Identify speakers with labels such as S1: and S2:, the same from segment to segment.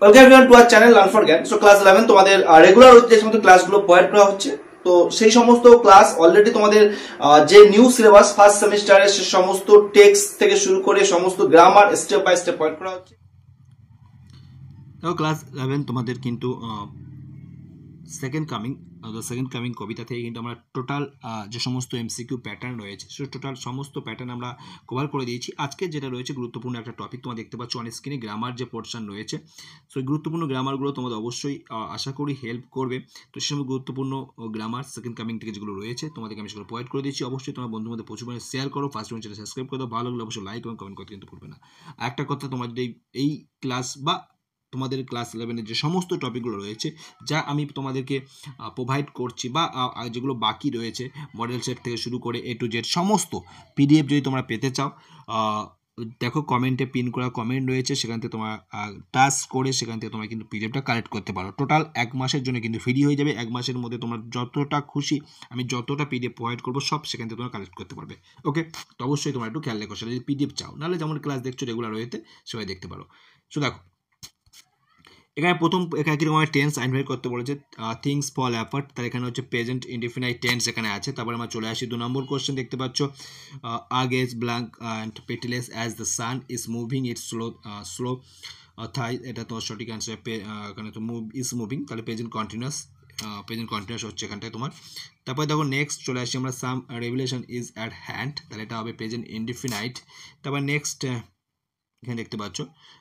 S1: Welcome everyone to our channel learn for জ্ঞান। So class 11 তোমাদের regular যে সমস্ত ক্লাসগুলো প্রোভাইড করা হচ্ছে, তো সেই সমস্ত ক্লাস অলরেডি তোমাদের যে নিউ সিলেবাস ফার্স্ট সেমিস্টারের সে সমস্ত টেক্সট থেকে শুরু করে সমস্ত grammar step by step provide করা হচ্ছে।
S2: তো ক্লাস 11 তোমাদের কিন্তু সেকেন্ড কামিং কবিতা থেকে কিন্তু আমরা টোটাল যে সমস্ত এমসিকিউ প্যাটার্ন রয়েছে সে টোটাল সমস্ত প্যাটার্ন আমরা কভার করে দিয়েছি। আজকে যেটা রয়েছে গুরুত্বপূর্ণ একটা টপিক তোমরা দেখতে পাচ্ছ অন স্ক্রিনে, গ্রামার যে পোর্শন রয়েছে। সো এই গুরুত্বপূর্ণ গ্রামারগুলো তোমাদের অবশ্যই আশা করি হেল্প করবে। তো সে সময় গুরুত্বপূর্ণ গ্রামার সেকেন্ড কামিং থেকে যেগুলো রয়েছে তোমাদেরকে আমি সেগুলো প্রোভাইড করে দিয়েছি। অবশ্যই তোমার বন্ধুর মধ্যে প্রচুর পরিমাণে শেয়ার করো, ফার্স্ট চ্যানেল সাবস্ক্রাইব করে দাও, ভালো লাগলে অবশ্যই লাইক এবং কমেন্ট করতে কিন্তু ভুলবে না। একটা কথা, তোমার যদি এই ক্লাস বা তোমাদের ক্লাস 11-এর যে সমস্ত টপিকগুলো রয়েছে যা আমি তোমাদেরকে প্রোভাইড করছি বা যেগুলো বাকি রয়েছে মডেল সেট থেকে শুরু করে A to Z সমস্ত পিডিএফ যদি তোমরা পেতে চাও, দেখো কমেন্টে পিন করা কমেন্ট রয়েছে, সেখান থেকে তোমার টাচ করে সেখান থেকে তোমরা কিন্তু পিডিএফটা কালেক্ট করতে পারো। টোটাল 1 মাসের জন্য কিন্তু ফ্রি হয়ে যাবে। 1 মাসের মধ্যে তোমার যতটা খুশি আমি যতটা পিডিএফ প্রোভাইড করবো সব সেখান থেকে তোমরা কালেক্ট করতে পারবে। ওকে, তো অবশ্যই তোমরা একটু খেয়াল রেখো সেটা যদি পিডিএফ চাও, নাহলে যেমন ক্লাস দেখছো রেগুলার রয়েছে সবাই দেখতে পারো। সো দেখো এখানে প্রথম এখানে কিরকম টেন্স আইডেন্টিফাই করতে বলেছে, থিংস ফল অ্যাপার্ট, তার এখানে হচ্ছে প্রেজেন্ট ইনডিফিনাইট টেন্স এখানে আছে। তারপরে আমরা চলে আসি 2 নম্বর কোশ্চেন দেখতে পাচ্ছ, a gaze blank and pitiless as the sun is moving its slow thighs, এটা তো সঠিক অ্যান্সার। এখানে তো মুভিং, তাহলে প্রেজেন্ট কন্টিনিউয়াস হচ্ছে এখানটায় তোমার। তারপরে দেখো নেক্সট চলে আসি আমরা, সাম রেভুলেশন ইজ অ্যাট হ্যান্ড, তাহলে এটা হবে প্রেজেন্ট ইনডিফিনাইট। তারপর নেক্সট এখানে দেখতে পাচ্ছ,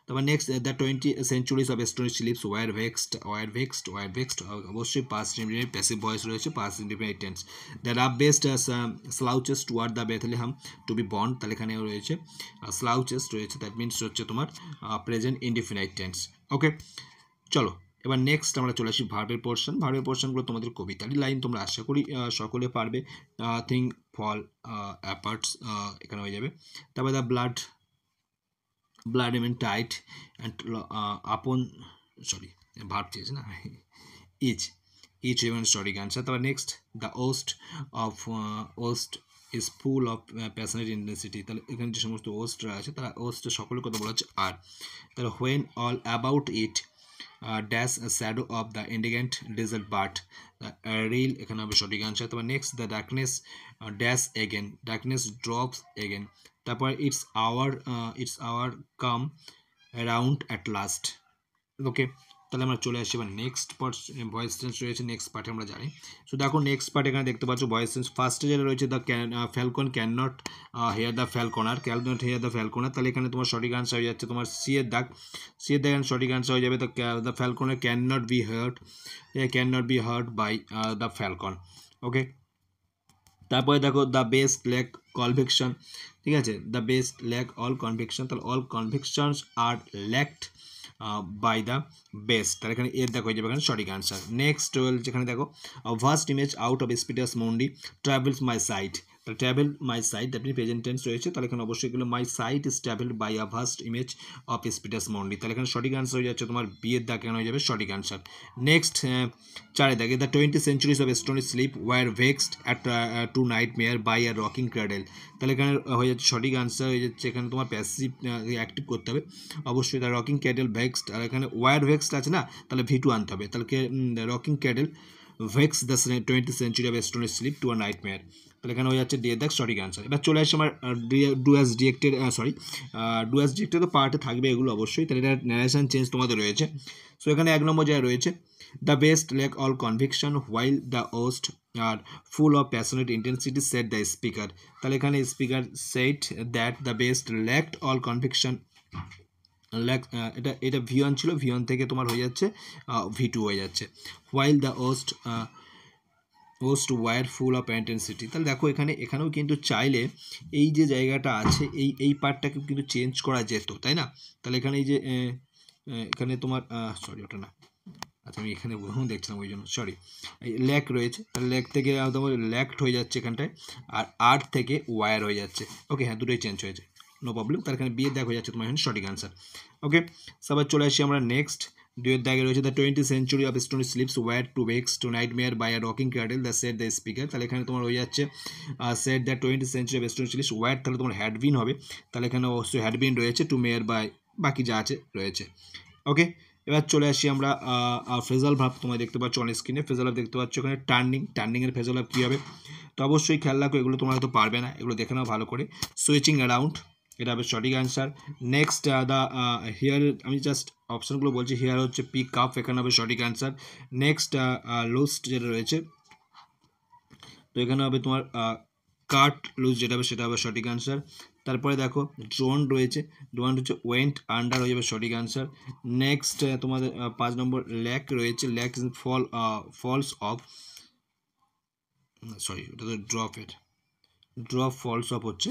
S2: তারপর next the 20 centuries of stony sleeps were vexed অবশ্যই পাস্ট ইনডিফিনিট প্যাসিভ ভয়েস রয়েছে, past indefinite tense. The rough beast slouches toward the Bethlehem to be born, তাহলে এখানে রয়েছে স্লাউচেস রয়েছে, দ্যাট মিনস হচ্ছে তোমার প্রেজেন্ট ইনডিফিনিট টেন্স। ওকে, চলো এবার নেক্সট আমরা চলে আসি ভার্বের পোর্শনগুলো তোমাদের কবিতারই লাইন, তোমরা আশা করি সকলে পারবে। থিং ফল অ্যাপার্টস এখানে হয়ে যাবে। তারপরে the blood remain tight and upon verb চেয়েছে না, each even সঠিক আনসার। তারপর next the worst is full of passionate intensity, তাহলে এখানে যে সমস্ত ওস্টরা আছে তারা ওস্টের সকলের কথা বলা হচ্ছে আর। তাহলে when all about it dash a shadow of the indignant desert but real, এখানে হবে সঠিক আনসার। তারপর next the darkness dash again, darkness drops again। তারপর its hour come around at last. Okay, তাহলে আমরা চলে আসি এবার নেক্সট ভয়েস টেন্স রয়েছে নেক্সট পার্টে আমরা জানি। সো দেখো নেক্সট পার্ট এখানে দেখতে পাচ্ছ ভয়েস টেন্স ফার্স্টে যেটা রয়েছে the Falcon can not here the ফ্যালকনার, তাহলে এখানে তোমার সঠিক আনসার হয়ে যাচ্ছে তোমার সি এর দাগ এখানে সঠিক আনসার হয়ে যাবে the falconer can not be heard by the falcon. Okay, তারপরে দেখো দ্য বেস্ট ল্যাক কনভিকশন, ঠিক আছে, the best lack all conviction, তাহলে all convictions are lacked by the best, তাহলে এখানে এর দেখো হয়ে যাবে এখানে সঠিক আনসার। নেক্সট যেখানে দেখো vast image out of Spiritus Mundi travels my sight, তাহলে travel my sight that mean present tense রয়েছে, তাহলে এখানে অবশ্যই এগুলো my sight is travelled by a vast image of Spiritus Mundi, তাহলে এখানে সঠিক আনসার হয়ে যাচ্ছে তোমার বিয়ের দাগ এখানে হয়ে যাবে সঠিক আনসার। নেক্সট 4 দাগে the 20 centuries of stony sleep were vexed at to nightmare by a rocking cradle, তাহলে এখানে হয়ে যাচ্ছে সঠিক আনসার হয়ে যাচ্ছে এখানে তোমার প্যাসিভ অ্যাক্টিভ করতে হবে অবশ্যই, তার রকিং ক্যাডেল ভেক্সড, আর এখানে ওয়ার ভেক্সড আছে না, তাহলে V2 আনতে হবে, তাহলে rocking cradle vexed the 20 century of stony sleep to a nightmare, তাহলে এখানে হয়ে যাচ্ছে দিয়ে দেখ সঠিক আনসার। এবার চলে আসছে আমার ডু অ্যাজ ডিরেক্টেড তো পার্টে থাকবে এগুলো অবশ্যই, তাহলে এটা ন্যারেশন চেঞ্জ তোমাদের রয়েছে। সো এখানে 1 নম্বর জায়গায় রয়েছে the best lack all conviction while the worst are full of passionate intensity said the speaker, তাহলে এখানে speaker said that the best lacked all conviction, এটা V1 ছিল, V1 থেকে তোমার হয়ে যাচ্ছে V2 হয়ে যাচ্ছে। While the worst were full of intensity, তাহলে দেখো এখানেও কিন্তু চাইলে এই যে জায়গাটা আছে এই পার্টটাকে কিন্তু চেঞ্জ করা যেত, তাই না? তাহলে এখানে এই যে এখানে তোমার ওটা না, আচ্ছা আমি এখানে দেখছিলাম ওই জন্য এই ল্যাক রয়েছে, তাহলে ল্যাক থেকে তোমার ল্যাকড হয়ে যাচ্ছে এখানটায়, আর আর্ট থেকে ওয়ার হয়ে যাচ্ছে। ওকে, হ্যাঁ দুটোই চেঞ্জ হয়েছে, নো প্রবলেম, তার এখানে বিয়ে দেখ হয়ে যাচ্ছে তোমার এখানে সঠিক আনসার। ওকে, সবার চলে আসি আমরা নেক্সট দুয়ের দাগে রয়েছে the 20 century of stony sleeps were to vex to nightmare by a rocking cradle the set the speaker, তাহলে এখানে তোমার হয়ে যাচ্ছে set the 20 century of stony sleeps were, তাহলে তোমার হ্যাডবিন হবে, তাহলে এখানে অবশ্যই হ্যাডবিন রয়েছে টু মেয়ার বাই বাকি যা আছে রয়েছে। ওকে, এবার চলে আসি আমরা ফ্রেজাল ভার্ব, তোমরা দেখতে পাচ্ছ অন স্ক্রিনে ফ্রেজাল ভার্ব দেখতে পাচ্ছ এখানে টার্নিংয়ের ফ্রেজাল ভার্ব কী হবে, তো অবশ্যই খেয়াল রাখো, এগুলো তোমরা হয়তো পারবে না, এগুলো দেখে নাও ভালো করে। সুইচিং অ্যারাউন্ড, এটা হবে সঠিক অ্যান্সার। নেক্সট দ্য হিয়ার, আমি জাস্ট অপশানগুলো বলছি, হিয়ার হচ্ছে পিক আপ, এখানে হবে সঠিক অ্যান্সার। নেক্সট লুস্ট যেটা রয়েছে, তো এখানে হবে তোমার কাট লুজ, যেটা হবে সেটা হবে সঠিক অ্যান্সার। তারপরে দেখো ড্রোন রয়েছে, ড্রোন হচ্ছে ওয়েন্ট আন্ডার হয়ে যাবে সঠিক অ্যান্সার। নেক্সট তোমাদের 5 নম্বর ল্যাক রয়েছে, lack is falls of, sorry ওটা তো ড্রপ ফলস অফ হচ্ছে,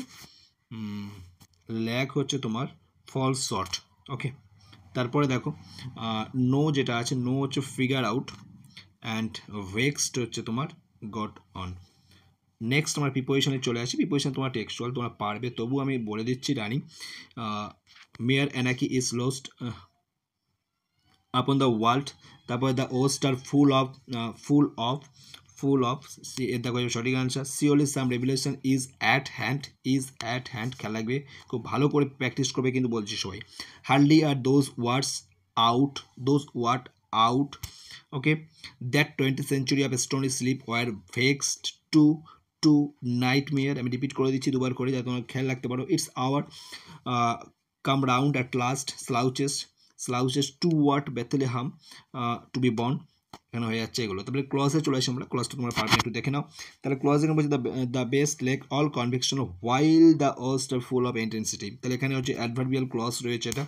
S2: ল্যাক হচ্ছে তোমার ফলস শর্ট। ওকে, তারপরে দেখো নো যেটা আছে, নো হচ্ছে ফিগার আউট, অ্যান্ড ভেক্সড হচ্ছে তোমার গট অন। নেক্সট আমার প্রিপোজিশনে চলে আসি, প্রিপোজিশন তোমার টেক্সচুয়াল, তোমরা পারবে, তবু আমি বলে দিচ্ছি রানিং। মেয়ার অ্যানাকি is lost upon the world, তারপরে the worst are full of দেখো সঠিক answer. Surely some revolution is at hand, খেয়াল রাখবে, খুব ভালো করে প্র্যাকটিস করবে কিন্তু বলছি সবাই। Hardly are those word out, okay, that 20th century of stony sleep were vexed to nightmare, আমি রিপিট করে দিচ্ছি দুবার করে যাতে তোমরা খেয়াল রাখতে পারো। Its hour come round at last, slouches টু ওয়াট বেথলেহাম টু বি বর্ন, এখানে হয়ে যাচ্ছে এগুলো। তারপরে ক্লজে চলে আসি আমরা, ক্লজটা তোমরা পারবে একটু দেখে নাও। তাহলে ক্লজ এখানে বলছে the best lack all conviction while the worst are full of intensity, তাহলে এখানে হচ্ছে অ্যাডভার্বিয়াল ক্লজ রয়েছে এটা।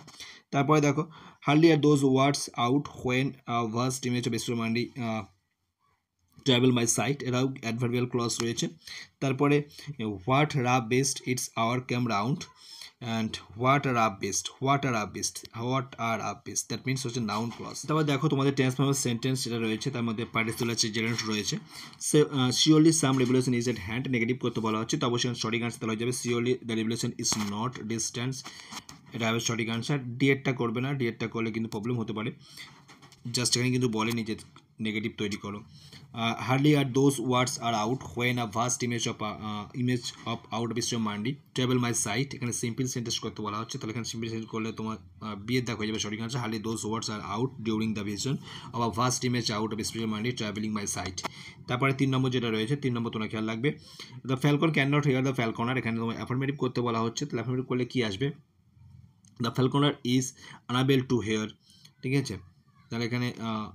S2: তারপরে দেখো hardly are those words out when vast image of বিশ্বমান্ডি ট্রাভেল বাই সাইট, এরাও অ্যাডভার্বিয়াল ক্লজ রয়েছে। তারপরে what rough beast its hour came round, and what are up beast that means হচ্ছে নাউন ক্লজ। তারপর দেখো তোমাদের টেন্স ফর্ম সেন্টেন্স যেটা রয়েছে, তার মধ্যে পার্টিকুলার জেনারেট রয়েছে। Surely some revolution is at hand, negative করতে বলা হচ্ছে, তো অবশ্যই সঠিক আনসার তাহলে হয়ে যাবে surely the revolution is not distance, এটা হবে সঠিক আনসার। ডিএডটা করবে না, ডিএডটা করলে কিন্তু প্রবলেম হতে পারে, জাস্ট এখানে কিন্তু বলেনি যে নেগেটিভ তৈরি করো। Hardly are those words are out when a vast image of out বিশ্বম মান্ডি ট্রাভেল মাই সাইট, এখানে সিম্পল সেন্টেন্স করতে বলা হচ্ছে, তাহলে এখানে সিম্পল সেন্টেন্স করলে তোমার বিয়ের দাগ হয়ে যাবে সঠিক answer. Hardly those words are out during the vision of a vast image out of বিশ্বম মান্ডি ট্রাভেলিং মাই সাইট। তারপরে 3 নম্বর যেটা রয়েছে, 3 নম্বর তোমরা খেয়াল রাখবে, the Falcon can not here the ফ্যালকনার, এখানে তোমার অ্যাফার্মেটিভ করতে বলা হচ্ছে, তাহলে অ্যাফার্মেটিভ করলে কি আসবে, the ফ্যালকনার is unable to here, ঠিক আছে, তাহলে এখানে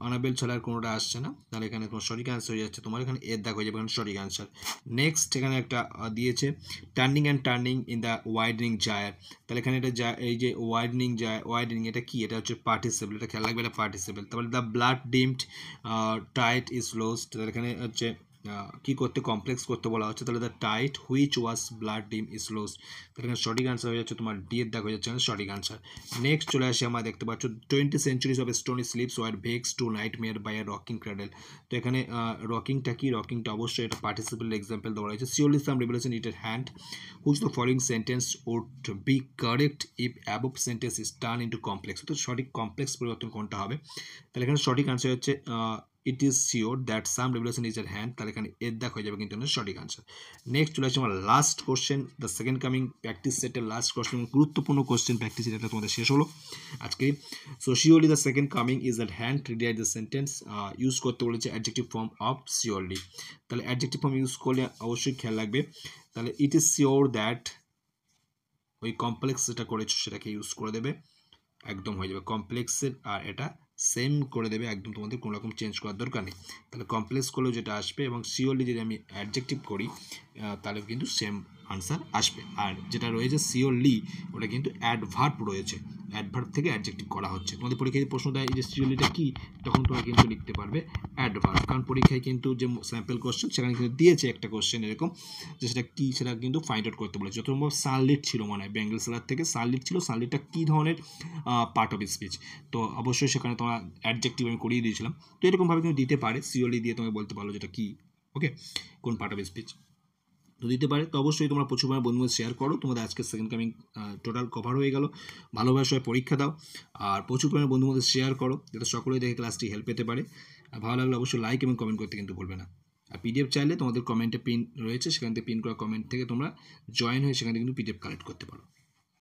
S2: আনাবেল ছাড়া আর কোনোটা আসছে না, তাহলে এখানে তোমার সঠিক আনসার হয়ে যাচ্ছে, তোমার এখানে এর দাগ হয়ে যাবে এখানে সঠিক আনসার। নেক্সট এখানে একটা দিয়েছে টার্নিং ইন দ্য ওয়াইডনিং জায়ার, তাহলে এখানে এটা এই যে ওয়াইডনিং এটা কি, এটা হচ্ছে পার্টিসিপল, এটা খেয়াল রাখবে, এটা পার্টিসিপল। তারপরে the blood dimmed tide is lost, তাহলে এখানে হচ্ছে কি করতে, কমপ্লেক্স করতে বলা হচ্ছে, তাহলে the tight which was blood ডিম ইজ লোস্ট, তাহলে এখানে সঠিক আনসার হয়ে যাচ্ছে তোমার ডি এর দাগ হয়ে যাচ্ছে সঠিক আনসার। নেক্সট চলে আসি আমরা দেখতে পাচ্ছ 20 centuries of stony sleeps were vexed to nightmare by a rocking cradle, তো এখানে রকিংটা কি, রকিংটা অবশ্যই এটা পার্টিসিপল এক্সাম্পল দেওয়া রয়েছে। Surely some revolution it at hand, which the following sentence would be correct if above sentence is turn into complex, তো সঠিক complex পরিবর্তন কোনটা হবে, তাহলে এখানে সঠিক আনসার হচ্ছে it is sure that some revolution is at hand, তাহলে এখানে এর দাগ হয়ে যাবে কিন্তু সঠিক আনসার। নেক্সট চলে আসছে আমার last question, the second coming practice সেটের লাস্ট কোশ্চেন, গুরুত্বপূর্ণ কোশ্চেন প্র্যাকটিস, এটা তোমাদের শেষ হলো আজকে। So surely the second coming is at hand, রিডাইট the sentence, use করতে বলেছে অ্যাডজেক্টিভ ফর্ম অফ শিওরলি, তাহলে অ্যাডজেক্টিভ ফর্ম ইউজ করলে অবশ্যই খেয়াল রাখবে, তাহলে ইট ইজ শিওর দ্যাট, ওই কমপ্লেক্স যেটা করেছো সেটাকে ইউজ করে দেবে, একদম হয়ে যাবে কমপ্লেক্সের, আর এটা সেম করে দেবে একদম, তোমাদের কোনো রকম চেঞ্জ করার দরকার নেই, তাহলে কমপ্লেক্স করলেও যেটা আসবে, এবং শিওরলি যদি আমি অ্যাডজেক্টিভ করি তাহলে কিন্তু সেম আনসার আসবে। আর যেটা রয়েছে শিওরলি ওটা কিন্তু অ্যাডভার্ব রয়েছে, অ্যাডভার্ব থেকে অ্যাডজেক্টিভ করা হচ্ছে। তোমাদের পরীক্ষায় প্রশ্ন দেয় এই যে শিওরলিটা কী, তখন তোমরা কিন্তু লিখতে পারবে অ্যাডভার্ব, কারণ পরীক্ষায় কিন্তু যে স্যাম্পল কোশ্চেন সেখানে কিন্তু দিয়েছে একটা কোশ্চেন এরকম যে সেটা কী, সেটা কিন্তু ফাইন্ড আউট করতে বলেছে। যত সম্ভব সানলিট ছিল মনে হয়, বেঙ্গল সেলার থেকে সানলিট ছিল, সানলিটটা কী ধরনের পার্ট অফ স্পিচ, তো অবশ্যই সেখানে তোমার অ্যাডজেক্টিভ আমি করিয়ে দিয়েছিলাম, তো এরকমভাবে কিন্তু দিতে পারে, শিওরলি দিয়ে তুমি বলতে পারো যেটা কী, ওকে, কোন পার্ট অফ স্পিচ, তো দিতে পারে। তো অবশ্যই তোমরা প্রচুর পরিমাণে বন্ধুদের শেয়ার করো, তোমাদের আজকে সেকেন্ড কামিং টোটাল কভার হয়ে গেল, ভালোভাবে সবাই পরীক্ষা দাও, আর প্রচুর পরিমাণে বন্ধুদের শেয়ার করো, যাতে সকলেই দেখে ক্লাসটি হেল্প পেতে পারে। আর ভালো লাগলে অবশ্যই লাইক এবং কমেন্ট করতে কিন্তু ভুলবে না। আর পিডিএফ চাইলে তোমাদের কমেন্টে পিন রয়েছে, সেখান থেকে পিন করা কমেন্ট থেকে তোমরা জয়েন হয়ে সেখান থেকে কিন্তু পিডিএফ কালেক্ট করতে পারো।